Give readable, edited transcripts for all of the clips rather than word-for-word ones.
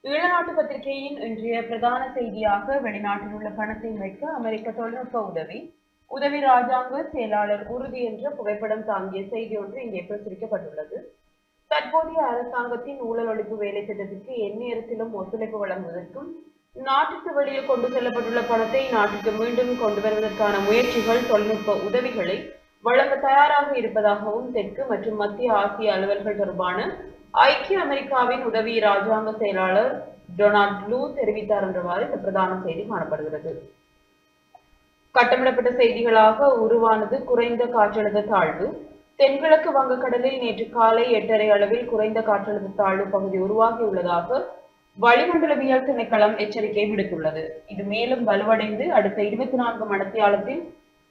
ஈழநாட்டு பத்திரிகையின் இன்றைய பிரதான செய்தியாக வெளிநாட்டில் உள்ள பணத்தை வைக்க அமெரிக்க தொழில்நுட்ப உதவி ராஜாங்க செயலாளர் உறுதி என்ற புகைப்படம் தாங்கிய செய்தி ஒன்று இங்கே பிரசுரிக்கப்பட்டுள்ளது. தற்போதைய அரசாங்கத்தின் ஊழல் ஒழிப்பு வேலை திட்டத்திற்கு எந்நேரத்திலும் ஒத்துழைப்பு வழங்குவதற்கும் நாட்டுக்கு வெளியில் கொண்டு செல்லப்பட்டுள்ள பணத்தை நாட்டுக்கு மீண்டும் கொண்டு வருவதற்கான முயற்சிகள் தொழில்நுட்ப உதவிகளை வழங்க தயாராக இருப்பதாகவும் தெற்கு மற்றும் மத்திய ஆசிய அலுவல்கள் தொடர்பான ஐக்கிய அமெரிக்காவின் உதவி ராஜாங்க செயலாளர் டொனால்ட் லூ தெரிவித்தார் என்றவாறு இந்த பிரதான செய்தி காணப்படுகிறது. கட்டமிடப்பட்ட செய்திகளாக உருவானது குறைந்த காற்றழுத்த தாழ்வு. தென்கிழக்கு வங்கக்கடலில் நேற்று காலை 8:30 அளவில் குறைந்த காற்றழுத்த தாழ்வு பகுதி உருவாகியுள்ளதாக வளிமண்டலவியல் திணைக்களம் எச்சரிக்கை விடுத்துள்ளது. இது மேலும் வலுவடைந்து அடுத்த 24 மணித்தியாலத்தில்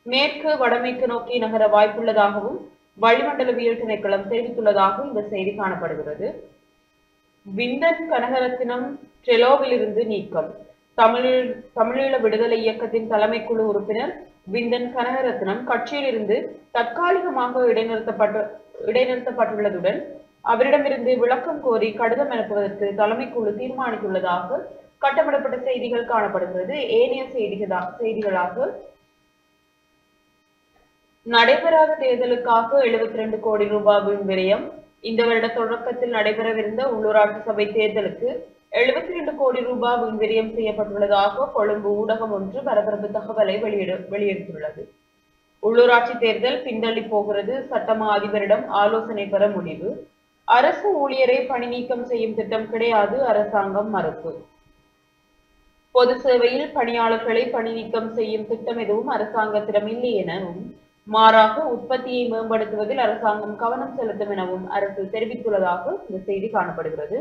மேற்கு வடமேற்கு நோக்கி நகர வாய்ப்புள்ளதாகவும் வளிமண்டலவியல் திணைக்களம் தெரிவித்துள்ளதாக இந்த செய்தி காணப்படுகிறது. விந்தன் கனகரத்தினம் ட்ரெலோவிலிருந்து நீக்கம். தமிழீழ விடுதலை இயக்கத்தின் தலைமைக்குழு உறுப்பினர் விந்தன் கனகரத்னம் கட்சியிலிருந்து தற்காலிகமாக இடைநிறுத்தப்பட்டுள்ளதுடன் அவரிடமிருந்து விளக்கம் கோரி கடிதம் அனுப்புவதற்கு தலைமைக்குழு தீர்மானித்துள்ளதாக கட்டமிடப்பட்ட செய்திகள் காணப்படுகிறது. ஏனைய செய்திகளாக நடைபெறாத தேர்தலுக்காக 72 கோடி ரூபாய் வீண் விரயம். இந்த வருட தொடக்கத்தில் நடைபெறவிருந்த உள்ளூராட்சி சபை தேர்தலுக்கு 72 கோடி ரூபாய் வீண் விரயம் செய்யப்பட்டுள்ளதாக கொழும்பு ஊடகம் ஒன்று பரபரப்பு தகவலை வெளியிட்டுள்ளது. உள்ளூராட்சி தேர்தல் பின்தள்ளி போகிறது. சட்டமா அதிபரிடம் ஆலோசனை பெற முடிவு. அரசு ஊழியரை பணி நீக்கம் செய்யும் திட்டம் கிடையாது, அரசாங்கம் மறுப்பு. பொது சேவையில் பணியாளர்களை பணி நீக்கம் செய்யும் திட்டம் எதுவும் அரசாங்கத்திடம் இல்லை எனவும் மாறாக உற்பத்தியை மேம்படுத்துவதில் அரசாங்கம் கவனம் செலுத்தும் எனவும் அரசு தெரிவித்துள்ளதாக இந்த செய்தி காணப்படுகிறது.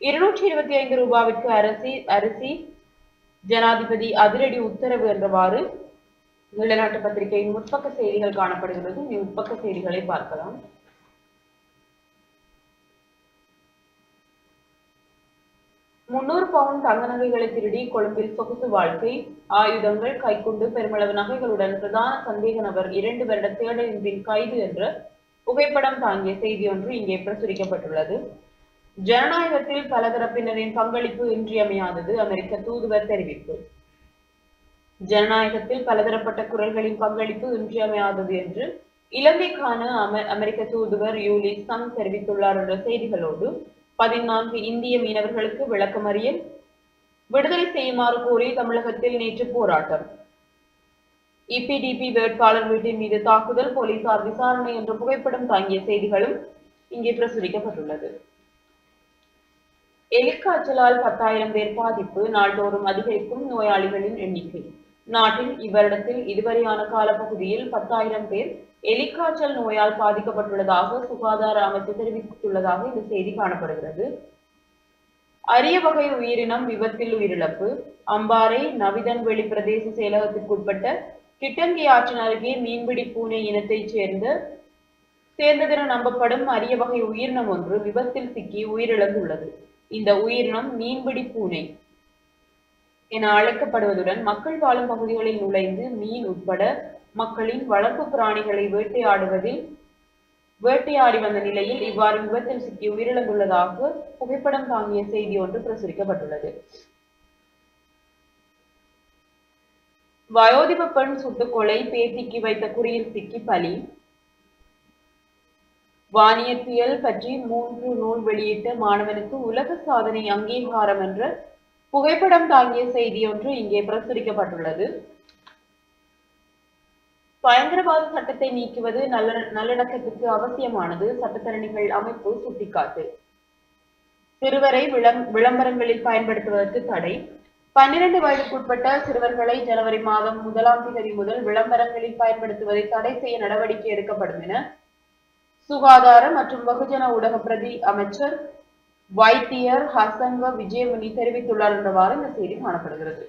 225 ரூபாய்க்கு அரிசி ஜனாதிபதி அதிரடி உத்தரவு என்றவாறு ஈழநாட்டு பத்திரிகையின் முற்பக்க செய்திகள் காணப்படுகிறது. முற்பக்க செய்திகளை பார்க்கலாம். $300 பவுண்ட் தங்க நகைகளை திருடி கொழும்பில் சொகுசு வாழ்க்கை. ஆயுதங்கள், கைக்குண்டு, பெருமளவு நகைகளுடன் பிரதான சந்தேக நபர் 2 வருட தேடலின் பின் கைது என்ற புகைப்படம் தாங்கிய செய்தி ஒன்று இங்கே பிரசுரிக்கப்பட்டுள்ளது. ஜனநாயகத்தில் பலதரப்பினரின் பங்களிப்பு இன்றியமையாதது, அமெரிக்க தூதுவர் தெரிவிப்பு. ஜனநாயகத்தில் பலதரப்பட்ட குரல்களின் பங்களிப்பு இன்றியமையாதது என்று இலங்கைக்கான அமெரிக்க தூதுவர் யூலி சங் தெரிவித்துள்ளார் என்ற செய்திகளோடு 14 இந்திய மீனவர்களுக்கு விளக்கமறியல். விடுதலை செய்யுமாறு கோரி தமிழகத்தில் நேற்று போராட்டம். இபிடிபி வேட்பாளர் வீட்டின் மீது தாக்குதல், போலீசார் விசாரணை என்ற புகைப்படம் தாங்கிய செய்திகளும் இங்கே பிரசுரிக்கப்பட்டுள்ளது. எலிக்காய்ச்சலால் 10,000 பேர் பாதிப்பு. நாள்தோறும் அதிகரிக்கும் நோயாளிகளின் எண்ணிக்கை. நாட்டில் இவ்வருடத்தில் இதுவரையான காலப்பகுதியில் 10,000 பேர் எலிக்காய்ச்சல் நோயால் பாதிக்கப்பட்டுள்ளதாக சுகாதார அமைச்சு தெரிவித்துள்ளதாக இந்த செய்தி காணப்படுகிறது. அரிய வகை உயிரினம் விபத்தில் உயிரிழப்பு. அம்பாறை நவிதன்வெளி பிரதேச செயலகத்திற்குட்பட்ட கிட்டங்கி ஆற்றின் அருகே மீன்பிடி பூனை இனத்தைச் சேர்ந்ததென நம்பப்படும் அரிய வகை உயிரினம் ஒன்று விபத்தில் சிக்கி உயிரிழந்துள்ளது. இந்த உயிரினம் மீன்பிடி பூனை என அழைக்கப்படுவதுடன் மக்கள் வாழும் பகுதிகளில் நுழைந்து மீன் உட்பட மக்களின் வளர்ப்பு பிராணிகளை வேட்டையாடி வந்த நிலையில் இவ்வாறு விபத்தில் சிக்கி உயிரிழந்துள்ளதாக புகைப்படம் தாங்கிய செய்தி ஒன்று பிரசுரிக்கப்பட்டுள்ளது. வயோதிப பெண் சுட்டுக்கொலை, பேத்திக்கு வைத்த குறியில் சிக்கி பலி. வானியற்பியல் பற்றி 3 நூல் வெளியிட்ட மாணவனுக்கு உலக சாதனை அங்கீகாரம் என்ற புகைப்படம் தாங்கிய செய்தி ஒன்று இங்கே பிரசுரிக்கப்பட்டுள்ளது. பயங்கரவாத சட்டத்தை நீக்குவது நல்லடக்கத்திற்கு அவசியமானது, சட்டத்தரணிகள் அமைப்பு சுட்டிக்காட்டு. சிறுவரை விளம்பரங்களில் பயன்படுத்துவதற்கு தடை. 12 வயதுக்குட்பட்ட சிறுவர்களை ஜனவரி மாதம் 1ஆம் தேதி முதல் விளம்பரங்களில் பயன்படுத்துவதை தடை செய்ய நடவடிக்கை எடுக்கப்படும் என சுகாதார மற்றும் வெகுஜன ஊடக பிரதி அமைச்சர் வைத்தியர் ஹசங்க விஜயமுனி தெரிவித்துள்ளார் என்றவாறு இந்த செய்தி காணப்படுகிறது.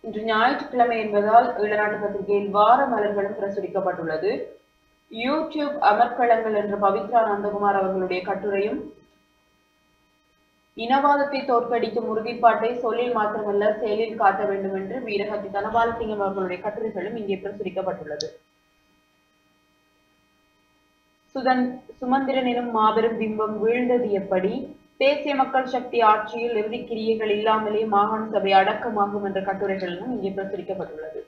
இன்று ஞாயிற்றுக்கிழமை என்பதால் ஈழநாட்டு பத்திரிகையில் வார மலர்களும் பிரசுரிக்கப்பட்டுள்ளது. யூடியூப் அமர்க்களங்கள் என்ற பவித்ரா நந்தகுமார் அவர்களுடைய கட்டுரையும் இனவாதத்தை தோற்கடிக்கும் உறுதிப்பாட்டை சொல்லில் மாத்திரமல்ல செயலில் காட்ட வேண்டும் என்று வீரகத்தி தனபாலசிங்கம் அவர்களுடைய கட்டுரைகளும் இங்கே பிரசுரிக்கப்பட்டுள்ளது. சுமந்திரன் எனும் மாபெரும் பிம்பம் வீழ்ந்தது எப்படி? தேசிய மக்கள் சக்தி ஆட்சியில் இறுதிக்கிரியைகள் இல்லாமலே மாகாண சபை அடக்கமாகும் என்ற கட்டுரைகளும் இங்கே பிரசுரிக்கப்பட்டுள்ளது.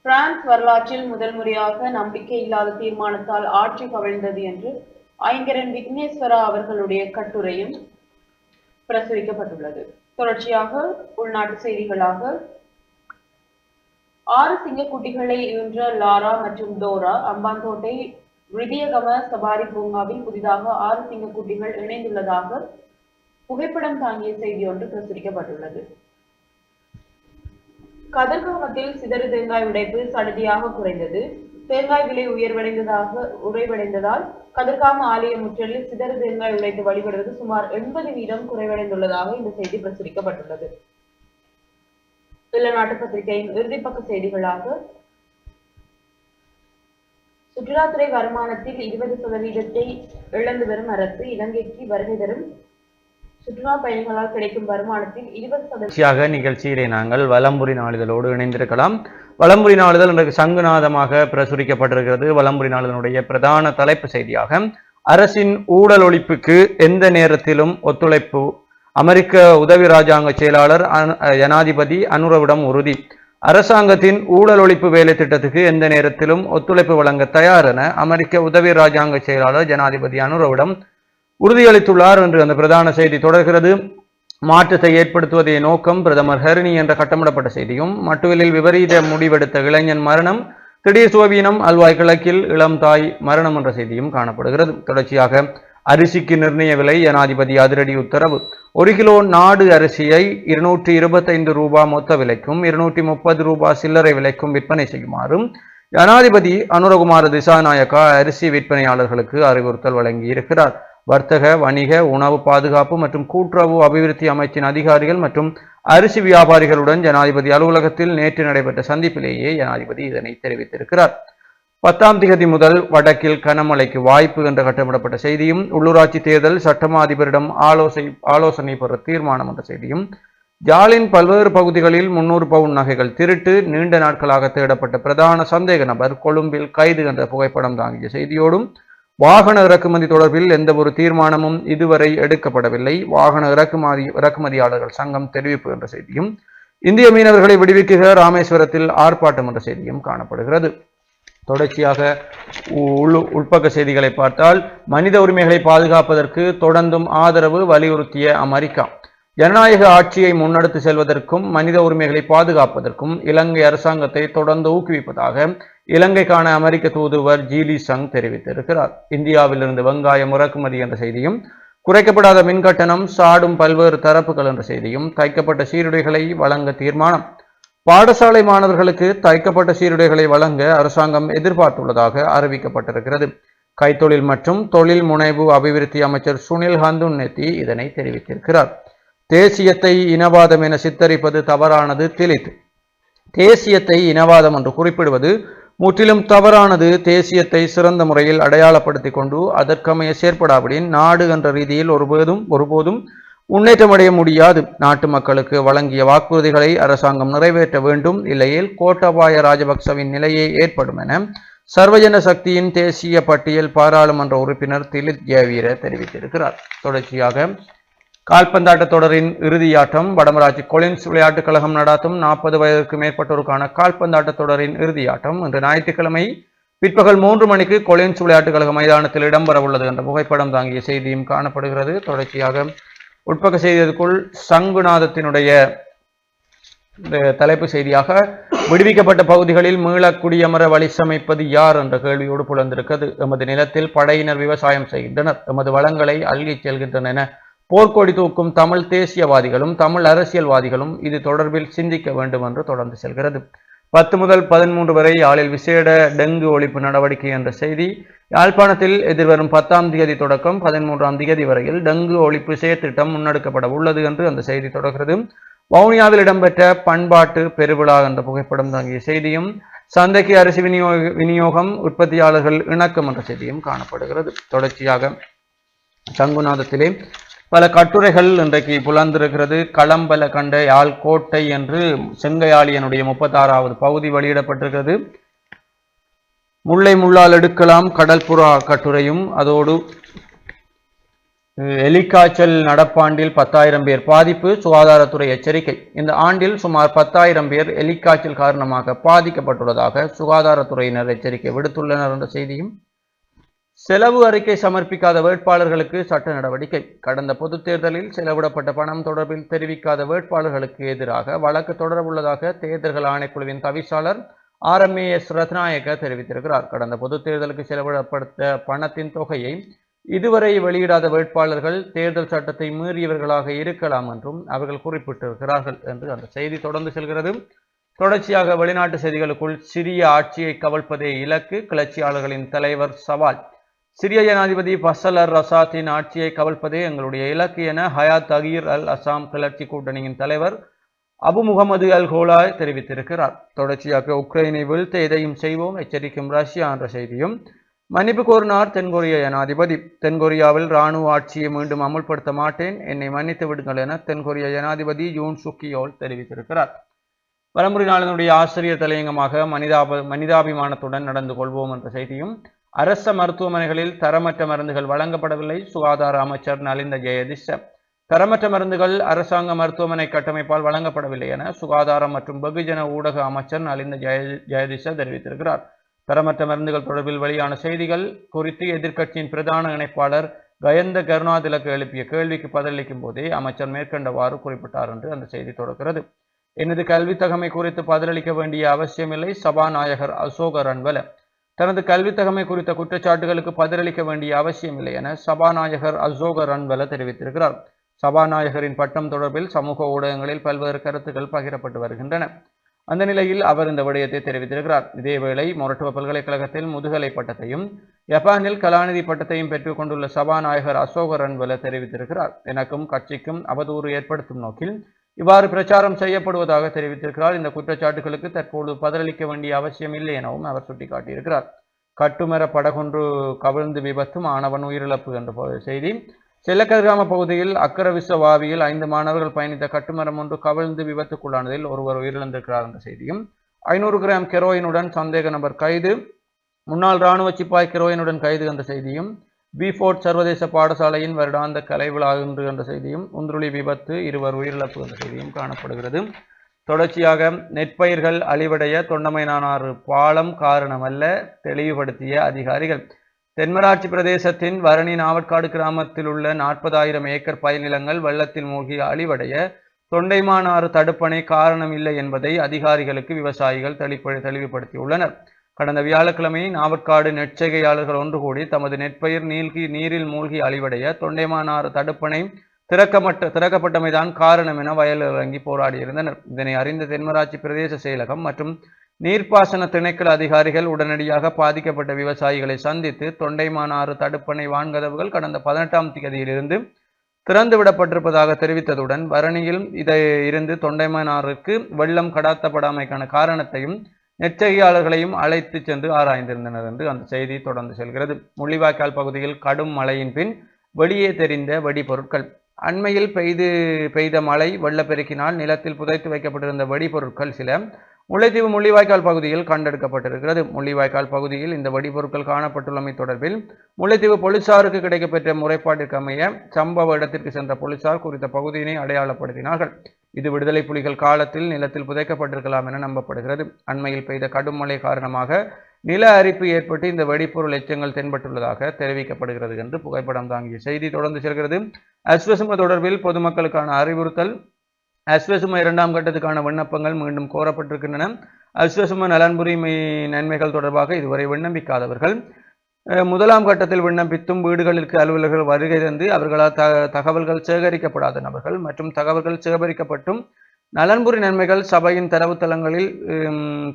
பிரான்ஸ் வரலாற்றில் முதல் முறையாக நம்பிக்கை இல்லாத தீர்மானத்தால் ஆட்சி கவிழ்ந்தது என்று ஐங்கரன் விக்னேஸ்வரா அவர்களுடைய கட்டுரையும் பிரசுரிக்கப்பட்டுள்ளது. தொடர்ச்சியாக உள்நாட்டு செய்திகளாக 6 சிங்கக்குட்டிகளை ஈன்ற லாரா மற்றும் டோரா அம்பாந்தோட்டை ரிதியகம சபாரி பூங்காவில் புதிதாக 6 சிங்கக்குட்டிகள் இணைந்துள்ளதாக புகைப்படம் தாங்கிய செய்தி ஒன்று பிரசுரிக்கப்பட்டுள்ளது. கதிர்காமத்தில் சிதறு தேங்காய் உடைப்பு சடுதியாக குறைந்தது. தேங்காய் விலை உறைவடைந்ததால் கதிர்காம ஆலய முற்றலில் சிதறு தேங்காய் உடைத்து வழிபடுவது சுமார் 80% குறைவடைந்துள்ளதாக இந்த செய்தி பிரசுரிக்கப்பட்டுள்ளது. நாட்டு பத்திரிகையின் இறுதிப்பக்க செய்திகளாக சுற்றுலாத்துறை வருமானத்தில் 20% இழந்து வரும் அரசு, இலங்கைக்கு வருகை தரும் சுற்றுலா பயணிகளால் கிடைக்கும் வருமானத்தில் 20% நிகழ்ச்சியிலே நாங்கள் வலம்புரி நாளிதழோடு இணைந்திருக்கலாம். வலம்புரி நாளிதழ் இன்றைக்கு சங்குநாதமாக பிரசுரிக்கப்பட்டிருக்கிறது. வலம்புரி நாளிதழுடைய பிரதான தலைப்பு செய்தியாக அரசின் ஊழல் ஒழிப்புக்கு எந்த நேரத்திலும் ஒத்துழைப்பு, அமெரிக்க உதவி ராஜாங்க செயலாளர் ஜனாதிபதி அனுரவிடம் உறுதி. அரசாங்கத்தின் ஊழல் ஒழிப்பு வேலை திட்டத்துக்கு எந்த நேரத்திலும் ஒத்துழைப்பு வழங்க தயார் என அமெரிக்க உதவி ராஜாங்க செயலாளர் ஜனாதிபதி அனுரவிடம் உறுதியளித்துள்ளார் என்று அந்த பிரதான செய்தி தொடர்கிறது. மாற்றத்தை ஏற்படுத்துவதே நோக்கம் பிரதமர் ஹரிணி என்ற கட்டமிடப்பட்ட செய்தியும், மட்டுவிலில் விபரீத முடிவெடுத்த இளைஞன் மரணம், திடீர் சுவவீனம், அல்வாய் கிழக்கில் இளம் தாய் மரணம் என்ற செய்தியும் காணப்படுகிறது. தொடர்ச்சியாக அரிசிக்கு நிர்ணய விலை, ஜனாதிபதி அதிரடி உத்தரவு. 1 கிலோ நாடு அரிசியை 225 ரூபாய் மொத்த விலைக்கும் 230 ரூபாய் சில்லறை விலைக்கும் விற்பனை செய்யுமாறும் ஜனாதிபதி அனுரகுமார திசாநாயக்கா அரிசி விற்பனையாளர்களுக்கு அறிவுறுத்தல் வழங்கி இருக்கிறார். வர்த்தக, வணிக, உணவு பாதுகாப்பு மற்றும் கூட்டுறவு அபிவிருத்தி அமைச்சின் அதிகாரிகள் மற்றும் அரிசி வியாபாரிகளுடன் ஜனாதிபதி அலுவலகத்தில் நேற்று நடைபெற்ற சந்திப்பிலேயே ஜனாதிபதி இதனை தெரிவித்திருக்கிறார். 10ஆம் திகதி முதல் வடக்கில் கனமழைக்கு வாய்ப்பு என்ற கட்டமிடப்பட்ட செய்தியும், உள்ளூராட்சி தேர்தல் சட்டமா அதிபரிடம் ஆலோசனை பெற தீர்மானம் என்ற செய்தியும், ஜாலின் பல்வேறு பகுதிகளில் 300 பவுன் நகைகள் திருட்டு, நீண்ட நாட்களாக தேடப்பட்ட பிரதான சந்தேக நபர் கொழும்பில் கைது என்ற புகைப்படம் தாங்கிய செய்தியோடும், வாகன இறக்குமதி தொடர்பில் எந்த ஒரு தீர்மானமும் இதுவரை எடுக்கப்படவில்லை, வாகன இறக்குமதியாளர்கள் சங்கம் தெரிவிப்பு என்ற செய்தியும், இந்திய மீனவர்களை விடுவிக்க ராமேஸ்வரத்தில் ஆர்ப்பாட்டம் என்ற செய்தியும் காணப்படுகிறது. தொடர்ச்சியாக உள்பக்க செய்திகளை பார்த்தால், மனித உரிமைகளை பாதுகாப்பதற்கு தொடர்ந்தும் ஆதரவு வலியுறுத்திய அமெரிக்கா, ஜனநாயக ஆட்சியை முன்னெடுத்து செல்வதற்கும் மனித உரிமைகளை பாதுகாப்பதற்கும் இலங்கை அரசாங்கத்தை தொடர்ந்து ஊக்குவிப்பதாக இலங்கைக்கான அமெரிக்க தூதுவர் ஜீலி சங் தெரிவித்திருக்கிறார். இந்தியாவிலிருந்து வெங்காயம் இறக்குமதி என்ற செய்தியும், குறைக்கப்படாத மின்கட்டணம், சாடும் பல்வேறு தரப்புகள் என்ற செய்தியும், தைக்கப்பட்ட சீருடைகளை வழங்க தீர்மானம், பாடசாலை மாணவர்களுக்கு தைக்கப்பட்ட சீருடைகளை வழங்க அரசாங்கம் எதிர்பார்த்துள்ளதாக அறிவிக்கப்பட்டிருக்கிறது. கைத்தொழில் மற்றும் தொழில் முனைவு அபிவிருத்தி அமைச்சர் சுனில் ஹந்துன்னெத்தி இதனை தெரிவித்திருக்கிறார். தேசியத்தை இனவாதம் என சித்தரிப்பது தவறானது திலித். தேசியத்தை இனவாதம் என்று குறிப்பிடுவது முற்றிலும் தவறானது. தேசியத்தை சிறந்த முறையில் அடையாளப்படுத்தி கொண்டு அதற்கமைய செயற்படாவிடின் நாடு என்ற ரீதியில் ஒருபோதும் முன்னேற்றமடைய முடியாது. நாட்டு மக்களுக்கு வழங்கிய வாக்குறுதிகளை அரசாங்கம் நிறைவேற்ற வேண்டும், இல்லையில் கோட்டாபாய ராஜபக்சவின் நிலையே ஏற்படும் என சர்வஜன சக்தியின் தேசிய பட்டியல் பாராளுமன்ற உறுப்பினர் திலித் ஜெயவீர தெரிவித்திருக்கிறார். தொடர்ச்சியாக கால்பந்தாட்ட தொடரின் இறுதியாட்டம், வடமராட்சி கொலின்ஸ் விளையாட்டுக் கழகம் நடாத்தும் 40 வயதிற்கு மேற்பட்டோருக்கான கால்பந்தாட்ட தொடரின் இறுதியாட்டம் இன்று ஞாயிற்றுக்கிழமை பிற்பகல் 3 மணிக்கு கொலின்ஸ் விளையாட்டுக் கழக மைதானத்தில் இடம்பெற உள்ளது என்ற புகைப்படம் தாங்கிய செய்தியும் காணப்படுகிறது. தொடர்ச்சியாக உட்பக்க செய்திக்குள் சங்குநாதத்தினுடைய தலைப்பு செய்தியாக, விடுவிக்கப்பட்ட பகுதிகளில் மீள குடியமர வழி சமைப்பது யார் என்ற கேள்வியோடு புலந்திருக்கிறது. எமது நிலத்தில் படையினர் விவசாயம் செய்கின்றனர், எமது வளங்களை அள்ளிச் செல்கின்றனர் என போர்க்கொடி தூக்கும் தமிழ் தேசியவாதிகளும் தமிழ் அரசியல்வாதிகளும் இது தொடர்பில் சிந்திக்க வேண்டும் என்று தொடர்ந்து செல்கிறது. 10 முதல் 13 வரை யாழில் விசேட டெங்கு ஒழிப்பு நடவடிக்கை என்ற செய்தி. யாழ்ப்பாணத்தில் எதிர்வரும் 10ஆம் தேதி தொடக்கம் 13ஆம் தேதி வரையில் டெங்கு ஒழிப்பு செயற்திட்டம் முன்னெடுக்கப்பட உள்ளது என்று அந்த செய்தி தொடர்கிறது. வவுனியாவில் இடம்பெற்ற பண்பாட்டு பெருவிழா என்ற புகைப்படம் தாங்கிய செய்தியும், சந்தைக்கு அரிசி விநியோகம், உற்பத்தியாளர்கள் இணக்கம் என்ற செய்தியும் காணப்படுகிறது. தொடர்ச்சியாக சங்குநாதத்திலே பல கட்டுரைகள் இன்றைக்கு புலர்ந்திருக்கிறது. களம்பல கண்ட யாழ் கோட்டை என்று செங்கையாளியனுடைய 36வது பகுதி வெளியிடப்பட்டிருக்கிறது. முல்லை முள்ளால் எடுக்கலாம் கடற்புறா கட்டுரையும், அதோடு எலிக்காய்ச்சல் நடப்பாண்டில் 10,000 பேர் பாதிப்பு, சுகாதாரத்துறை எச்சரிக்கை. இந்த ஆண்டில் சுமார் 10,000 பேர் எலிக்காய்ச்சல் காரணமாக பாதிக்கப்பட்டுள்ளதாக சுகாதாரத்துறையினர் எச்சரிக்கை விடுத்துள்ளனர் என்ற செய்தியும், செலவு அறிக்கை சமர்ப்பிக்காத வேட்பாளர்களுக்கு சட்ட நடவடிக்கை. கடந்த பொதுத் தேர்தலில் செலவிடப்பட்ட பணம் தொடர்பில் தெரிவிக்காத வேட்பாளர்களுக்கு எதிராக வழக்கு தொடரவுள்ளதாக தேர்தல்கள் ஆணைக்குழுவின் தவிசாளர் RMAS ரத்நாயக்க தெரிவித்திருக்கிறார். கடந்த பொதுத் தேர்தலுக்கு செலவிடப்பட்ட பணத்தின் தொகையை இதுவரை வெளியிடாத வேட்பாளர்கள் தேர்தல் சட்டத்தை மீறியவர்களாக இருக்கலாம் என்றும் அவர்கள் குறிப்பிட்டிருக்கிறார்கள் என்று அந்த செய்தி தொடர்ந்து செல்கிறது. தொடர்ச்சியாக வெளிநாட்டு செய்திகளுக்குள் சிரிய ஆட்சியை கவிழ்ப்பதே இலக்கு, கிளர்ச்சியாளர்களின் தலைவர் சவால். சிரிய ஜனாதிபதி ஃபசல் அல் ரசாத்தின் ஆட்சியை கவிழ்ப்பதே எங்களுடைய இலக்கு என ஹயாத் தகீர் அல் அசாம் கிளர்ச்சி கூட்டணியின் தலைவர் அபு முகமது அல் ஹோலாய் தெரிவித்திருக்கிறார். தொடர்ச்சியாக உக்ரைனை வீழ்த்த எதையும் செய்வோம் எச்சரிக்கும் ரஷ்யா என்ற செய்தியும், மன்னிப்பு கோரினார் தென்கொரிய ஜனாதிபதி. தென்கொரியாவில் இராணுவ ஆட்சியை மீண்டும் அமுல்படுத்த மாட்டேன், என்னை மன்னித்து விடுங்கள் என தென்கொரிய ஜனாதிபதி யூன் சுக்கியோல் தெரிவித்திருக்கிறார். வலம்புரி நாளினுடைய ஆசிரியர் தலையங்கமாக மனிதாபிமானத்துடன் நடந்து கொள்வோம் என்ற செய்தியும், அரச மருத்துவமனைகளில் தரமற்ற மருந்துகள் வழங்கப்படவில்லை, சுகாதார அமைச்சர் நலிந்த ஜெயதிஷ. தரமற்ற மருந்துகள் அரசாங்க மருத்துவமனை கட்டமைப்பால் வழங்கப்படவில்லை என சுகாதாரம் மற்றும் வெகுஜன ஊடக அமைச்சர் நலிந்த ஜெயதிஷ தெரிவித்திருக்கிறார். தரமற்ற மருந்துகள் தொடர்பில் வெளியான செய்திகள் குறித்து எதிர்க்கட்சியின் பிரதான இணைப்பாளர் கயந்த கருணாதிலக்கு எழுப்பிய கேள்விக்கு பதிலளிக்கும் போதே அமைச்சர் மேற்கண்டவாறு குறிப்பிட்டார் என்று அந்த செய்தி தொடர்கிறது. எனது கல்வி தகமை குறித்து பதிலளிக்க வேண்டிய அவசியமில்லை, சபாநாயகர் அசோக ரன்வல. தனது கல்வி தகமை குறித்த குற்றச்சாட்டுகளுக்கு பதிலளிக்க வேண்டிய அவசியமில்லை என சபாநாயகர் அசோக ரன்வல தெரிவித்திருக்கிறார். சபாநாயகரின் பட்டம் தொடர்பில் சமூக ஊடகங்களில் பல்வேறு கருத்துக்கள் பகிரப்பட்டு வருகின்றன. அந்த நிலையில் அவர் இந்த விடயத்தை தெரிவித்திருக்கிறார். இதேவேளை மொரட்டுவ பல்கலைக்கழகத்தில் முதுகலை பட்டத்தையும் ஜப்பானில் கலாநிதி பட்டத்தையும் பெற்றுக் கொண்டுள்ள சபாநாயகர் அசோக ரன்வல தெரிவித்திருக்கிறார். எனக்கும் கட்சிக்கும் அவதூறு ஏற்படுத்தும் நோக்கில் இவ்வாறு பிரச்சாரம் செய்யப்படுவதாக தெரிவித்திருக்கிறார். இந்த குற்றச்சாட்டுகளுக்கு தற்போது பதிலளிக்க வேண்டிய அவசியம் இல்லை எனவும் அவர் சுட்டிக்காட்டியிருக்கிறார். கட்டுமர படகொன்று கவிழ்ந்து விபத்து, மாணவன் உயிரிழப்பு என்ற செய்தி. செல்லக்கதிர்காம பகுதியில் அக்கரவிசவாவியில் 5 மாணவர்கள் பயணித்த கட்டுமரம் ஒன்று கவிழ்ந்து விபத்துக்குள்ளானதில் ஒருவர் உயிரிழந்திருக்கிறார் என்ற செய்தியும், 500 கிராம் கெரோயினுடன் சந்தேக நபர் கைது, முன்னாள் இராணுவ சிப்பாய் கெரோயினுடன் கைது என்ற செய்தியும், பீஃபோர்ட் சர்வதேச பாடசாலையின் வருடாந்த கலை விழா இன்று என்ற செய்தியும், உந்துருளி விபத்து 2 உயிரிழப்பு என்ற செய்தியும் காணப்படுகிறது. தொடர்ச்சியாக நெற்பயிர்கள் அழிவடைய தொண்டமைனானாறு பாலம் காரணமல்ல, தெளிவுபடுத்திய அதிகாரிகள். தென்மராட்சி பிரதேசத்தின் வரணி நாவற்காடு கிராமத்தில் உள்ள 40,000 ஏக்கர் பயிர் நிலங்கள் வெள்ளத்தில் மூழ்கி அழிவடைய தொண்டைமானாறு தடுப்பணை காரணம் இல்லை என்பதை அதிகாரிகளுக்கு விவசாயிகள் தெளிவுபடுத்தியுள்ளனர். கடந்த வியாழக்கிழமை நாவற்காடு நெற்செய்கையாளர்கள் ஒன்று கூடி தமது நெற்பயிர் நீரில் மூழ்கி அழிவடைய தொண்டைமானாறு தடுப்பணை திறக்கப்பட்டமைதான் காரணம் என வயலில் இறங்கி போராடியிருந்தனர். இதனை அறிந்த தென்மராட்சி பிரதேச செயலகம் மற்றும் நீர்ப்பாசன திணைக்கள அதிகாரிகள் உடனடியாக பாதிக்கப்பட்ட விவசாயிகளை சந்தித்து தொண்டைமானாறு தடுப்பணை வான்கதவுகள் கடந்த 18ஆம் தேதியிலிருந்து திறந்து விடப்பட்டிருப்பதாக தெரிவித்ததுடன் வரணியில் இருந்து தொண்டைமானாருக்கு வெள்ளம் கடாத்தப்படாமைக்கான காரணத்தையும் நெற்செய்கையாளர்களையும் அழைத்து சென்று ஆராய்ந்திருந்தனர் என்று அந்த செய்தி தொடர்ந்து செல்கிறது. முள்ளிவாய்க்கால் பகுதியில் கடும் மழையின் பின் வெளியே தெரிந்த வெடிபொருட்கள். அண்மையில் பெய்த மழை வெள்ளப்பெருக்கினால் நிலத்தில் புதைத்து வைக்கப்பட்டிருந்த வெடிபொருட்கள் சில முல்லைத்தீவு முள்ளிவாய்க்கால் பகுதியில் கண்டெடுக்கப்பட்டிருக்கிறது. முள்ளிவாய்க்கால் பகுதியில் இந்த வெடிபொருட்கள் காணப்பட்டுள்ளமை தொடர்பில் முல்லைத்தீவு போலீசாருக்கு கிடைக்கப்பெற்ற முறைப்பாட்டிற்கு அமைய சம்பவ இடத்திற்கு சென்ற போலீசார் குறித்த பகுதியினை அடையாளப்படுத்தினார்கள். இது விடுதலை புலிகள் காலத்தில் நிலத்தில் புதைக்கப்பட்டிருக்கலாம் என நம்பப்படுகிறது. அண்மையில் பெய்த கடும் மழை காரணமாக நில அரிப்பு ஏற்பட்டு இந்த வெடிப்பொருள் எச்சங்கள் தென்பட்டுள்ளதாக தெரிவிக்கப்படுகிறது என்று புகைப்படம் தாங்கிய செய்தி தொடர்ந்து செல்கிறது. அஸ்வசும தொடர்பில் பொதுமக்களுக்கான அறிவுறுத்தல். அஸ்வசும 2ஆம் கட்டத்துக்கான விண்ணப்பங்கள் மீண்டும் கோரப்பட்டிருக்கின்றன. அஸ்வசும நலன்புரிமை நன்மைகள் தொடர்பாக இதுவரை விண்ணப்பிக்காதவர்கள் 1ஆம் கட்டத்தில் விண்ணப்பித்தும் வீடுகளுக்கு அலுவலர்கள் வருகை தந்து அவர்களால் தகவல்கள் சேகரிக்கப்படாத நபர்கள் மற்றும் தகவல்கள் சேகரிக்கப்பட்டும் நலன்புரி நன்மைகள் சபையின் தரவுத்தளங்களில்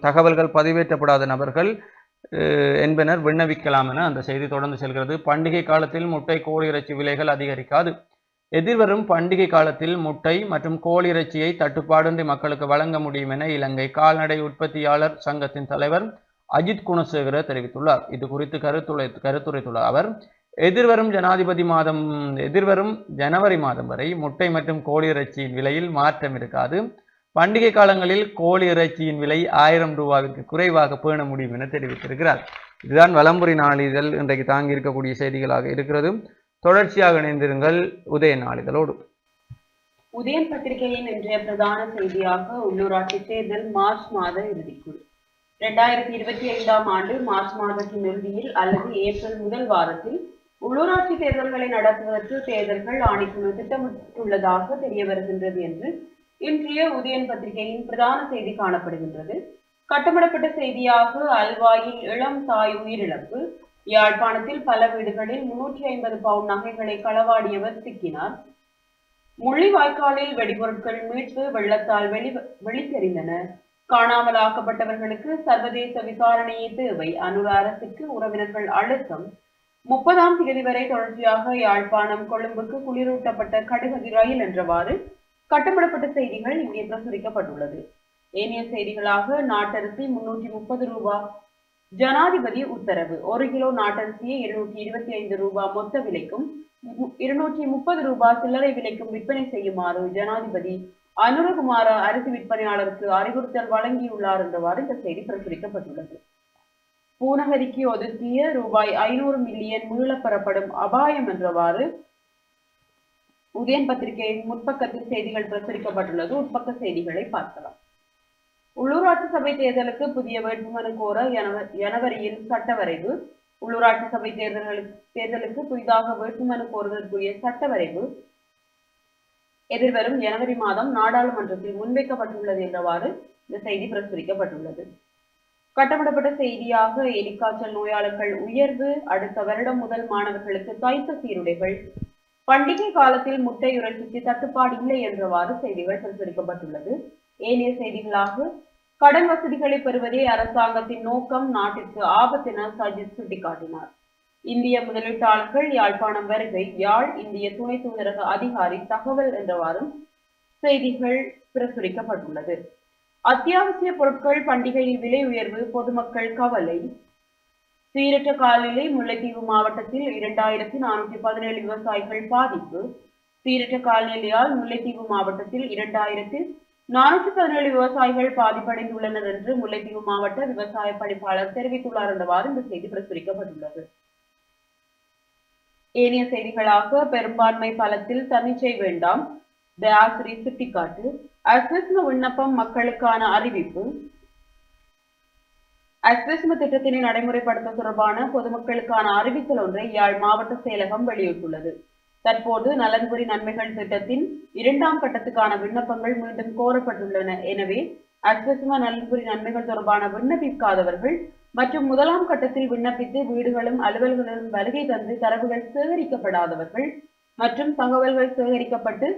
தகவல்கள் பதிவேற்றப்படாத நபர்கள் என்பனர் விண்ணப்பிக்கலாம் என அந்த செய்தி தொடர்ந்து செல்கிறது. பண்டிகை காலத்தில் முட்டை கோழி இறைச்சி விலைகள் அதிகரிக்காது. எதிர்வரும் பண்டிகை காலத்தில் முட்டை மற்றும் கோழி இறைச்சியை தட்டுப்பாடின்றி மக்களுக்கு வழங்க முடியும் என இலங்கை கால்நடை உற்பத்தியாளர் சங்கத்தின் தலைவர் அஜித் குணசேகர தெரிவித்துள்ளார். இது குறித்து கருத்துரைத்துள்ள அவர், எதிர்வரும் ஜனவரி மாதம் வரை முட்டை மற்றும் கோழி இறைச்சியின் விலையில் மாற்றம் இருக்காது. பண்டிகை காலங்களில் கோழி இறைச்சியின் விலை 1000 ரூபாய்க்கு குறைவாக பேண முடியும் என தெரிவித்திருக்கிறார். இதுதான் வலம்புரி நாளிதழ் இன்றைக்கு தாங்கி இருக்கக்கூடிய செய்திகளாக இருக்கிறது. தொடர்ச்சியாக இணைந்திருங்கள் உதயன் நாளிதழோடு. உதயன் பத்திரிகையின் இன்றைய பிரதான செய்தியாக உள்ளூராட்சி தேர்தல் மார்ச் மாத இறுதிக்குள் 2025ஆம் ஆண்டு மார்ச் மாதத்தின் இறுதியில் அல்லது ஏப்ரல் முதல் வாரத்தில் உள்ளூராட்சி தேர்தல்களை நடத்துவதற்கு தேர்தல்கள் ஆணைக்குழு திட்டமிட்டுள்ளதாக தெரிய வருகின்றது என்று இன்றைய உதயன் பத்திரிகையின் பிரதான செய்தி காணப்படுகின்றது. கட்டமிடப்பட்ட செய்தியாக அல்வாயில் இளம் தாய் உயிரிழப்பு. யாழ்ப்பாணத்தில் பல வீடுகளில் 350 பவுன் நகைகளை களவாடியவர் சிக்கினார். முள்ளிவாய்க்காலில் வெடிபொருட்கள் மீட்பு வெள்ளத்தால் வெளித்தெறிந்தன. காணாமல் ஆக்கப்பட்டவர்களுக்கு சர்வதேச விசாரணையே தேவை. அனுர அரசுக்கு உறவினர்கள் அழுத்தம். 30ஆம் தேதி வரை தொடர்ச்சியாக யாழ்ப்பாணம் கொழும்புக்கு குளிரூட்டப்பட்ட கடுகதி ரயில் என்றவாறு கட்டமிடப்பட்ட செய்திகள் இங்கே பிரசுரிக்கப்பட்டுள்ளது. ஏனைய செய்திகளாக நாட்டரிசி 330 ரூபாய் ஜனாதிபதி உத்தரவு. 1 கிலோ நாட்டரிசியை 225 ரூபாய் மொத்த விலைக்கும் 230 ரூபாய் சில்லறை விலைக்கும் விற்பனை செய்யுமாறு ஜனாதிபதி அனுரகுமார அரிசி விற்பனையாளருக்கு அறிவுறுத்தல் வழங்கியுள்ளார் என்றவாறு இந்த செய்தி பிரசுரிக்கப்பட்டுள்ளது. பூநகரிக்கு ஒதுக்கிய ரூபாய் 500 மில்லியன் மீளப்பெறப்படும் அபாயம் என்றவாறு உதயன் பத்திரிகையின் முற்பக்கத்தில் செய்திகள் பிரசுரிக்கப்பட்டுள்ளது. உட்பக்க செய்திகளை பார்க்கலாம். உள்ளூராட்சி சபை தேர்தலுக்கு புதிய வேட்புமனு கோர ஜனவரியில் சட்ட வரைவு. உள்ளூராட்சி சபை தேர்தலுக்கு புதிதாக வேட்புமனு கோருவதற்குரிய சட்ட வரைவு எதிர்வரும் ஜனவரி மாதம் நாடாளுமன்றத்தில் முன்வைக்கப்பட்டுள்ளது என்றவாறு இந்த செய்தி பிரசுரிக்கப்பட்டுள்ளது. கட்டமிடப்பட்ட செய்தியாக எலிக்காய்ச்சல் நோயாளர்கள் உயர்வு. அடுத்த வருடம் முதல் மாணவர்களுக்கு தைத்த சீருடைகள். பண்டிகை காலத்தில் முட்டை இறைச்சிக்கு தட்டுப்பாடு இல்லை என்றவாறு செய்திகள் பிரசுரிக்கப்பட்டுள்ளது. ஏனைய செய்திகளாக கடன் வசதிகளை பெறுவதே அரசாங்கத்தின் நோக்கம், நாட்டிற்கு ஆபத்தென சஜித் சுட்டிக்காட்டினார். இந்திய முதலீட்டாளர்கள் யாழ்ப்பாணம் வருகை. யாழ் இந்திய துணை தூதரக அதிகாரி தகவல் என்றவாறும் செய்திகள் பிரசுரிக்கப்பட்டுள்ளது. அத்தியாவசிய பொருட்கள் பண்டிகையில் விலை உயர்வு. பொதுமக்கள் கவலை. சீரற்ற காலநிலை. முல்லைத்தீவு மாவட்டத்தில் 2417 விவசாயிகள் பாதிப்பு. சீரற்ற காலநிலையால் முல்லைத்தீவு மாவட்டத்தில் 2417 விவசாயிகள் பாதிப்படைந்துள்ளனர் என்று முல்லைத்தீவு மாவட்ட விவசாய பணிப்பாளர் தெரிவித்துள்ளார் என்றவாறு இந்த செய்தி பிரசுரிக்கப்பட்டுள்ளது. ஏனைய செய்திகளாக பெரும்பான்மை பலத்தில் தன்னிச்சை வேண்டாம், தயாசிரி சுட்டிக்காட்டு. அஸ்விஸ்ம விண்ணப்பம் மக்களுக்கான அறிவிப்பு. அஸ்விஸ்ம திட்டத்தினை நடைமுறைப்படுத்த தொடர்பான பொதுமக்களுக்கான அறிவித்தல் ஒன்றை யாழ் மாவட்ட செயலகம் வெளியிட்டுள்ளது. தற்போது நலன்புரி நன்மைகள் திட்டத்தின் 2ஆம் கட்டத்துக்கான விண்ணப்பங்கள் மீண்டும் கோரப்பட்டுள்ளன. எனவே அஸ்விஸ்ம நலன்புரி நன்மைகள் தொடர்பான விண்ணப்பிக்காதவர்கள் மற்றும் 1ஆம் கட்டத்தில் விண்ணப்பித்து வீடுகளும் அலுவல்களிலும் வருகை தந்து தரவுகள் சேகரிக்கப்படாதவர்கள் மற்றும் தகவல்கள் சேகரிக்கப்பட்டு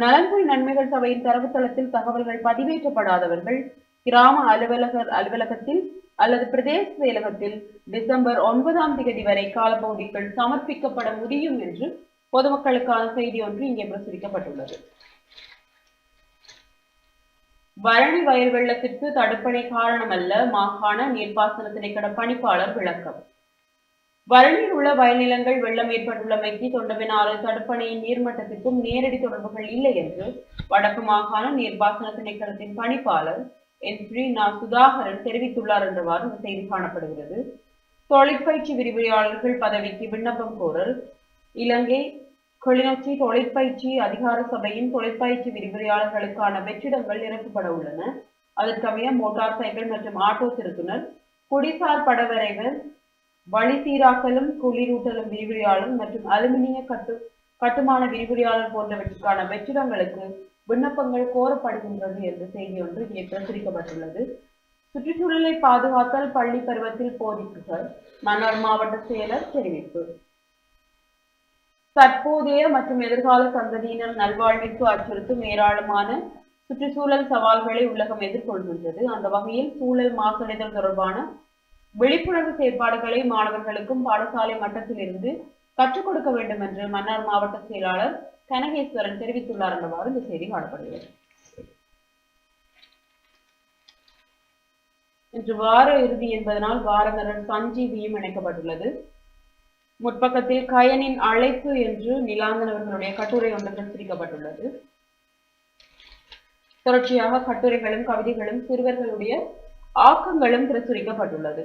நலன்புரி நன்மைகள் சபையின் தரவுத்தளத்தில் தகவல்கள் பதிவேற்றப்படாதவர்கள் கிராம அலுவலகத்தில் அல்லது பிரதேச செயலகத்தில் டிசம்பர் 9ஆம் தேதி வரை காலப்பகுதிகள் சமர்ப்பிக்கப்பட முடியும் என்று பொதுமக்களுக்கான செய்தி ஒன்று இங்கே பிரசுரிக்கப்பட்டுள்ளது. வரணி வயல் வெள்ளத்திற்கு தடுப்பணை காரணமல்ல, மாகாண நீர்ப்பாசன திணைக்கள பணிப்பாளர் விளக்கம். வரணியில் உள்ள வயல் நிலங்கள் வெள்ளம் ஏற்பட்டுள்ளமைக்கு தொண்டவினாறு தடுப்பணையின் நீர்மட்டத்திற்கும் நேரடி தொடர்புகள் இல்லை என்று வடக்கு மாகாண நீர்ப்பாசன திணைக்களத்தின் பணிப்பாளர் சுதாகரன் தெரிவித்துள்ளார் என்றவாறு இந்த செய்தி காணப்படுகிறது. தொழிற்பயிற்சி விரிவுரையாளர்கள் பதவிக்கு விண்ணப்பம் கோரல். இலங்கை கிளிநொச்சி தொழிற்பயிற்சி அதிகார சபையின் தொழிற்பயிற்சி விரிவுரையாளர்களுக்கான வெற்றிடங்கள் நிரப்பப்பட உள்ளன. அதற்கமைய மோட்டார் சைக்கிள் மற்றும் ஆட்டோ திருத்துனர், குடிசார் படவரைவர், வழி சீராக்கலும் குளிரூட்டலும் விரிவுரையாளர் மற்றும் அலுமினிய கட்டுமான விரிவுரையாளர் போன்றவற்றுக்கான வெற்றிடங்களுக்கு விண்ணப்பங்கள் கோரப்படுகின்றது என்ற செய்தி ஒன்று இங்கே பிரசுரிக்கப்பட்டுள்ளது. சுற்றுச்சூழலை பாதுகாத்தல் பள்ளி பருவத்தில் போதிப்புகள். மன்னார் மாவட்ட செயலர் தெரிவிப்பு. தற்போதைய மற்றும் எதிர்கால சந்ததியினர் நல்வாழ்விற்கு அச்சுறுத்தும் ஏராளமான சுற்றுச்சூழல் சவால்களை உலகம் எதிர்கொள்கின்றது. அந்த வகையில் சூழல் மாசடைதல் தொடர்பான விழிப்புணர்வு செயற்பாடுகளை மாணவர்களுக்கும் பாடசாலை மட்டத்தில் இருந்து கற்றுக் கொடுக்க வேண்டும் என்று மன்னார் மாவட்ட செயலாளர் கனகேஸ்வரன் தெரிவித்துள்ளார் என்றவாறு இந்த செய்தி காணப்படுகிறது. இன்று வார இறுதி என்பதனால் வாரமலர் சஞ்சீவியும் இணைக்கப்பட்டுள்ளது. முற்பக்கத்தில் கயனின் அழைப்பு என்று நிலாந்தன் அவர்களுடைய கட்டுரை ஒன்று பிரசுரிக்கப்பட்டுள்ளது. தொடர்ச்சியாக கட்டுரைகளும் கவிதைகளும் சிறுவர்களுடைய ஆக்கங்களும் பிரசுரிக்கப்பட்டுள்ளது.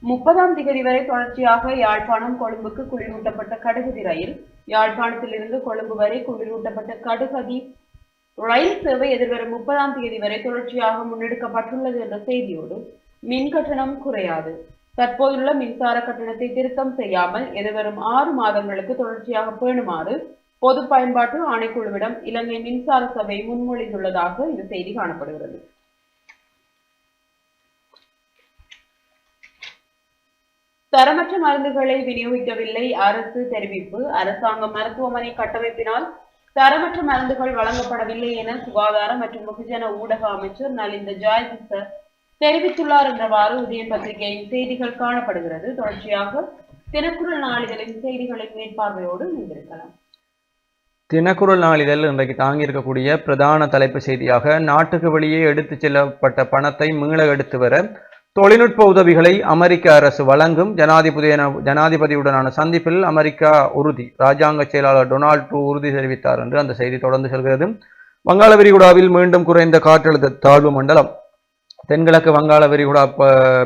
30ஆம் திகதி வரை தொடர்ச்சியாக யாழ்ப்பாணம் கொழும்புக்கு குளிரூட்டப்பட்ட கடுகதி ரயில், யாழ்ப்பாணத்திலிருந்து கொழும்பு வரை குளிரூட்டப்பட்ட கடுகதி ரயில் சேவை எதிர்வரும் 30ஆம் தேதி வரை தொடர்ச்சியாக முன்னெடுக்கப்பட்டுள்ளது என்ற செய்தியோடு மின் கட்டணம் குறையாது. தற்போதுள்ள மின்சார கட்டணத்தை திருத்தம் செய்யாமல் எதிர்வரும் 6 மாதங்களுக்கு தொடர்ச்சியாக பேணுமாறு பொது பயன்பாட்டு ஆணைக்குழுவிடம் இலங்கை மின்சார சபை முன்மொழிந்துள்ளதாக இந்த செய்தி காணப்படுகிறது. தரமற்ற மருந்துகளை விநியோகிக்கவில்லை அரசு தெரிவிப்பு. அரசாங்க மருத்துவமனை கட்டமைப்பினால் தரமற்ற மருந்துகள் வழங்கப்படவில்லை என சுகாதார மற்றும் வெகுஜன ஊடக அமைச்சர் நலிந்த ஜாயதிச தெரிவித்துள்ளார் என்றவாறு உதயன் பத்திரிகையின் செய்திகள் காணப்படுகிறது. தொடர்ச்சியாக தினக்குரல் நாளிதழின் செய்திகளின் மேற்பார்வையோடு இணைந்திருக்கலாம். தினக்குரல் நாளிதழ் இன்றைக்கு தாங்கியிருக்கக்கூடிய பிரதான தலைப்பு செய்தியாக நாட்டுக்கு வெளியே எடுத்துச் செல்லப்பட்ட பணத்தை மீள எடுத்து வர தொழில்நுட்ப உதவிகளை அமெரிக்க அரசு வழங்கும். ஜனாதிபதியுடனான சந்திப்பில் அமெரிக்கா உறுதி. ராஜாங்க செயலாளர் டொனால்ட் ட்ரூ உறுதி தெரிவித்தார் என்று அந்த செய்தி தொடர்ந்து செல்கிறது. வங்காள விரிகுடாவில் மீண்டும் குறைந்த காற்றழுத்த தாழ்வு மண்டலம். தென்கிழக்கு வங்காள விரிகுடா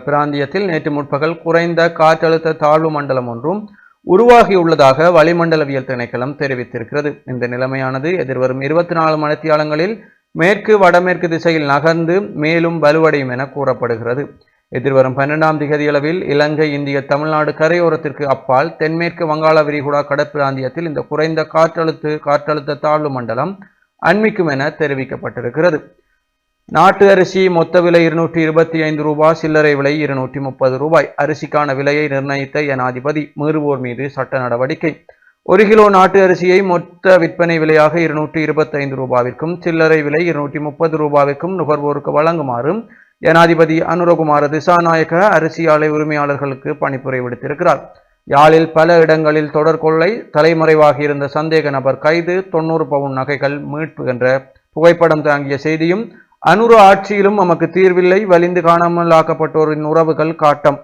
பிராந்தியத்தில் நேற்று முற்பகல் குறைந்த காற்றழுத்த தாழ்வு மண்டலம் ஒன்றும் உருவாகியுள்ளதாக வளிமண்டலவியல் திணைக்களம் தெரிவித்திருக்கிறது. இந்த நிலைமையானது எதிர்வரும் 24 மணித்தியாலங்களில் மேற்கு வடமேற்கு திசையில் நகர்ந்து மேலும் வலுவடையும் என கூறப்படுகிறது. எதிர்வரும் 12ஆம் திகதியளவில் இலங்கை, இந்திய, தமிழ்நாடு கரையோரத்திற்கு அப்பால் தென்மேற்கு வங்காள விரிகுடா கடற்பிராந்தியத்தில் இந்த குறைந்த காற்றழுத்த தாழ்வு மண்டலம் அண்மிக்கும் என தெரிவிக்கப்பட்டிருக்கிறது. நாட்டு அரிசி மொத்த விலை 225 ரூபாய், சில்லறை விலை 230 ரூபாய். அரிசிக்கான விலையை நிர்ணயித்த ஜனாதிபதி, மீறுவோர் மீது சட்ட நடவடிக்கை. 1 கிலோ நாட்டு அரிசியை மொத்த விற்பனை விலையாக 225 ரூபாவிற்கும் சில்லறை விலை 230 ரூபாவிற்கும் நுகர்வோருக்கு வழங்குமாறு ஜனாதிபதி அனுரகுமார திசாநாயக்க அரிசி ஆலை உரிமையாளர்களுக்கு பணிப்புரை விடுத்திருக்கிறார். யாழில் பல இடங்களில் தொடர் கொள்ளை, தலைமறைவாகி இருந்த சந்தேக நபர் கைது, 90 பவுன் நகைகள் மீட்பு என்ற புகைப்படம் தாங்கிய செய்தியும், அனுர ஆட்சியிலும் நமக்கு தீர்வில்லை, வலிந்து காணாமல் ஆக்கப்பட்டோரின் உறவுகள் காட்டம்.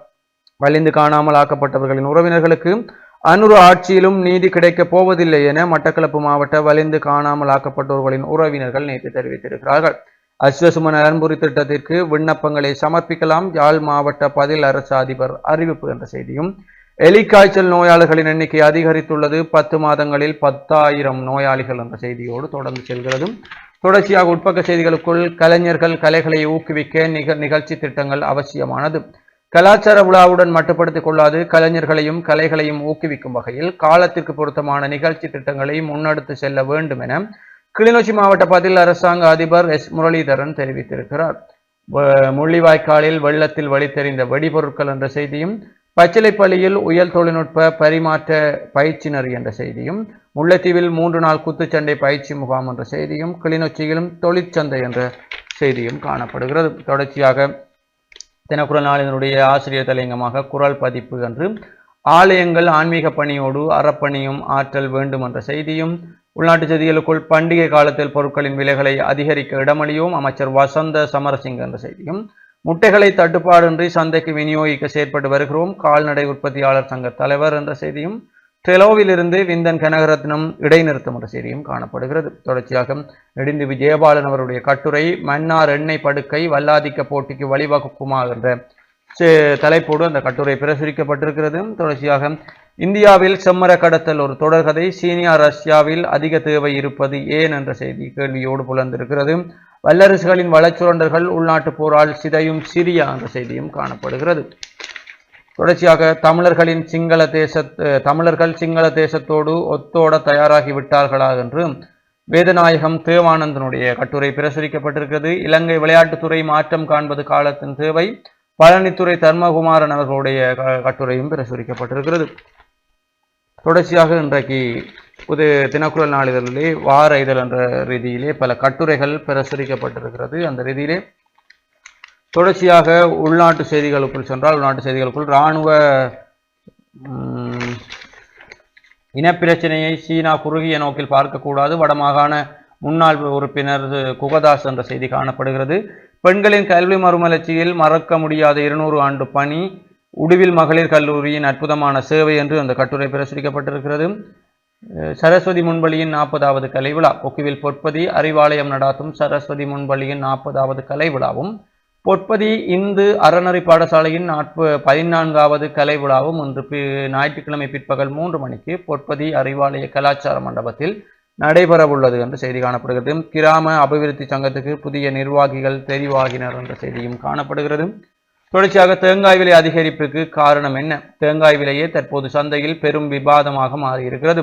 வலிந்து காணாமல் ஆக்கப்பட்டவர்களின் உறவினர்களுக்கு அனுர ஆட்சியிலும் நீதி கிடைக்கப் போவதில்லை என மட்டக்களப்பு மாவட்ட வலிந்து காணாமல் ஆக்கப்பட்டோர்களின் உறவினர்கள் நேற்று தெரிவித்திருக்கிறார்கள். அஸ்வசும நலன்புரி திட்டத்திற்கு விண்ணப்பங்களை சமர்ப்பிக்கலாம், யாழ் மாவட்ட பதில் அரசு அதிபர் அறிவிப்பு என்ற செய்தியும், எலிக்காய்ச்சல் நோயாளர்களின் எண்ணிக்கை அதிகரித்துள்ளது, 10 மாதங்களில் 10,000 நோயாளிகள் என்ற செய்தியோடு தொடர்ந்து செல்கிறது. தொடர்ச்சியாக உட்பக்க செய்திகளுக்குள் கலைஞர்கள் கலைகளை ஊக்குவிக்க நிகழ்ச்சி திட்டங்கள் அவசியமானது. கலாச்சார விழாவுடன் மட்டுப்படுத்திக் கொள்ளாது கலைஞர்களையும் கலைகளையும் ஊக்குவிக்கும் வகையில் காலத்திற்கு பொருத்தமான நிகழ்ச்சி திட்டங்களை முன்னெடுத்து செல்ல வேண்டும் என கிளிநொச்சி மாவட்ட பதில் அரசாங்க அதிபர் எஸ் முரளிதரன் தெரிவித்திருக்கிறார். முள்ளிவாய்க்காலில் வெள்ளத்தில் வழித்தெறிந்த வெடிபொருட்கள் என்ற செய்தியும், பச்சிலைப்பள்ளியில் உயர் தொழில்நுட்ப பரிமாற்ற பயிற்சினர் என்ற செய்தியும், முல்லைத்தீவில் 3 நாள் குத்துச்சண்டை பயிற்சி முகாம் என்ற செய்தியும், கிளிநொச்சியிலும் தொழிற்சந்தை என்ற செய்தியும் காணப்படுகிறது. தொடர்ச்சியாக தினக்குரல் நாளிதழுடைய ஆசிரியர் தலையங்கமாக குரல் பதிப்பு என்று ஆலயங்கள் ஆன்மீக பணியோடு அறப்பணியும் ஆற்றல் வேண்டும் என்ற செய்தியும், உள்நாட்டு செய்திகளுக்குள் பண்டிகை காலத்தில் பொருட்களின் விலைகளை அதிகரிக்க இடமளியும் அமைச்சர் வசந்த சமரசிங்க என்ற செய்தியும், முட்டைகளை தட்டுப்பாடின்றி சந்தைக்கு விநியோகிக்க செயற்பட்டு வருகிறோம் கால்நடை உற்பத்தியாளர் சங்க தலைவர் என்ற செய்தியும், டெலோவிலிருந்து விந்தன் கனகரத்னம் இடைநிறுத்தம் என்ற செய்தியும் காணப்படுகிறது. தொடர்ச்சியாக நெடுந்து விஜயபாலன் அவருடைய கட்டுரை மன்னார் எண்ணெய் படுக்கை வல்லாதிக்க போட்டிக்கு வழிவகுக்குமா என்ற தலைப்போடு அந்த கட்டுரை பிரசுரிக்கப்பட்டிருக்கிறது. தொடர்ச்சியாக இந்தியாவில் செம்மர கடத்தல் ஒரு தொடர்கதை, சீனியா ரஷ்யாவில் அதிக தேவை இருப்பது ஏன் என்ற செய்தி கேள்வியோடு புலர்ந்திருக்கிறது. வல்லரசுகளின் வளச்சுரண்டர்கள் உள்நாட்டு போரால் சிதையும் சிரியா என்ற செய்தியும் காணப்படுகிறது. தொடர்ச்சியாக தமிழர்கள் சிங்கள தேசத்தோடு ஒத்தோட தயாராகி விட்டார்களா என்று வேதநாயகம் தேவானந்தனுடைய கட்டுரை பிரசுரிக்கப்பட்டிருக்கிறது. இலங்கை விளையாட்டுத்துறை மாற்றம் காண்பது காலத்தின் தேவை, பழனித்துறை தர்மகுமாரன் அவர்களுடைய கட்டுரையும் பிரசுரிக்கப்பட்டிருக்கிறது. தொடர்ச்சியாக இன்றைக்கு தினக்குரல் நாளிதழிலே வார இதழ் என்ற ரீதியிலே பல கட்டுரைகள் பிரசுரிக்கப்பட்டிருக்கிறது. அந்த ரீதியிலே தொடர்ச்சியாக உள்நாட்டு செய்திகளுக்குள் சென்றால், உள்நாட்டு செய்திகளுக்குள் இராணுவ இனப்பிரச்சனையை சீனா குறுகிய நோக்கில் பார்க்கக்கூடாது, வடமாகாண முன்னாள் உறுப்பினர் குகதாஸ் என்ற செய்தி காணப்படுகிறது. பெண்களின் கல்வி மறுமலர்ச்சியில் மறக்க முடியாத 200 ஆண்டு பணி, உடுவில் மகளிர் கல்லூரியின் அற்புதமான சேவை என்று அந்த கட்டுரை பிரசுரிக்கப்பட்டிருக்கிறது. சரஸ்வதி முன்பள்ளியின் 40வது கலை விழா. ஒக்குவில் பொற்பதி அறிவாலயம் நடாத்தும் சரஸ்வதி முன்பள்ளியின் 40வது கலை விழாவும் பொற்பதி இந்து அறநெறி பாடசாலையின் 14வது கலை விழாவும் இன்று ஞாயிற்றுக்கிழமை பிற்பகல் 3 மணிக்கு பொற்பதி அறிவாலய கலாச்சார மண்டபத்தில் நடைபெறவுள்ளது என்று செய்தி காணப்படுகிறது. கிராம அபிவிருத்தி சங்கத்துக்கு புதிய நிர்வாகிகள் தெரிவாகினர் என்ற செய்தியும் காணப்படுகிறது. தொடர்ச்சியாக தேங்காய் விலை அதிகரிப்புக்கு காரணம் என்ன? தேங்காய் விலையே தற்போது சந்தையில் பெரும் விவாதமாக மாறியிருக்கிறது.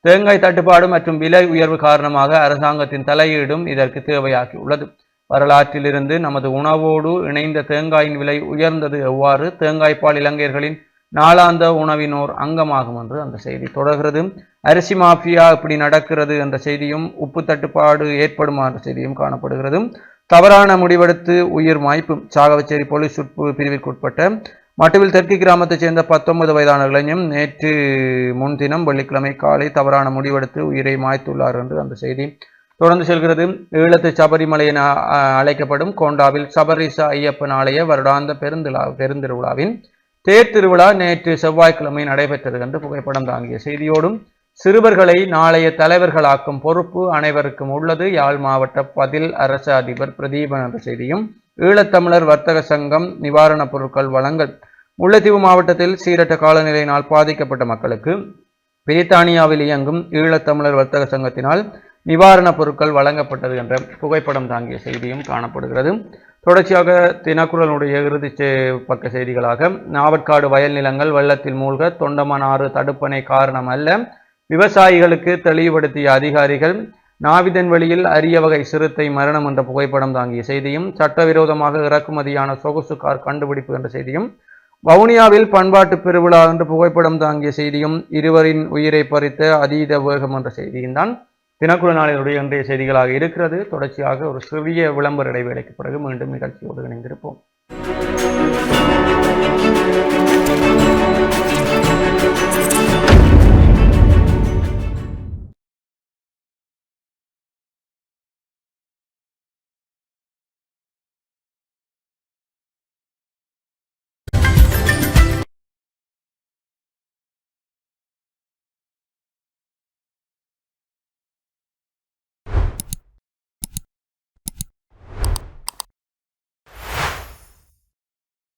தேங்காய் தட்டுப்பாடு மற்றும் விலை உயர்வு காரணமாக அரசாங்கத்தின் தலையீடும் இதற்கு தேவையாகியுள்ளது. வரலாற்றிலிருந்து நமது உணவோடு இணைந்த தேங்காயின் விலை உயர்ந்தது எவ்வாறு? தேங்காய் பால் இலங்கையர்களின் நாளாந்த உணவினோர் அங்கமாகும் என்று அந்த செய்தி தொடர்கிறது. அரிசி மாஃபியா இப்படி நடக்கிறது என்ற செய்தியும் உப்பு தட்டுப்பாடு ஏற்படுமா என்ற செய்தியும் காணப்படுகிறது. தவறான முடிவெடுத்து உயிர் மாய்ப்பு. சாகவச்சேரி போலீஸ் பிரிவிற்குட்பட்ட மட்டுவில் தெற்கு கிராமத்தைச் சேர்ந்த 19 வயதான இளைஞன் நேற்று முன்தினம் வெள்ளிக்கிழமை காலை தவறான முடிவெடுத்து உயிரை மாய்த்துள்ளார் என்று அந்த செய்தி தொடர்ந்து செல்கிறது. ஈழத்து சபரிமலை என அழைக்கப்படும் கோண்டாவில் சபரிச ஐயப்பன் ஆலய வருடாந்த பெருந்திருவிழாவின் தேர் திருவிழா நேற்று செவ்வாய்க்கிழமை நடைபெற்றது என்று புகைப்படம் தாங்கிய செய்தியோடும் சிறுவர்களை நாளைய தலைவர்களாக்கும் பொறுப்பு அனைவருக்கும் உள்ளது. யாழ் மாவட்ட பதில் அரச அதிபர் பிரதீபன் என்ற செய்தியும் ஈழத்தமிழர் வர்த்தக சங்கம் நிவாரணப் பொருட்கள் வழங்கல். முல்லைத்தீவு மாவட்டத்தில் சீரற்ற காலநிலையினால் பாதிக்கப்பட்ட மக்களுக்கு பிரித்தானியாவில் இயங்கும் ஈழத்தமிழர் வர்த்தக சங்கத்தினால் நிவாரணப் பொருட்கள் வழங்கப்பட்டது என்ற புகைப்படம் தாங்கிய செய்தியும் காணப்படுகிறது. தொடர்ச்சியாக தினக்குரலுடைய இறுதி பக்க செய்திகளாக நாவற்காடு வயல் நிலங்கள் வெள்ளத்தில் மூழ்க தொண்டமான் ஆறு தடுப்பணை காரணம் அல்ல, விவசாயிகளுக்கு தெளிவுபடுத்திய அதிகாரிகள். நாவிதன் வெளியில் அரிய வகை சிறுத்தை மரணம் என்ற புகைப்படம் தாங்கிய செய்தியும் சட்டவிரோதமாக இறக்குமதியான சொகுசு கார் கண்டுபிடிப்பு என்ற செய்தியும் வவுனியாவில் பண்பாட்டு பெருவிழா என்று புகைப்படம் தாங்கிய செய்தியும் இருவரின் உயிரை பறித்த அதீத வேகம் என்ற செய்தியும் தான் தினக்குழு நாளினுடைய இன்றைய செய்திகளாக இருக்கிறது. தொடர்ச்சியாக ஒரு சிறிய விளம்பர இடைவேளைக்கு பிறகு மீண்டும் நிகழ்ச்சியோடு இணைந்திருப்போம்.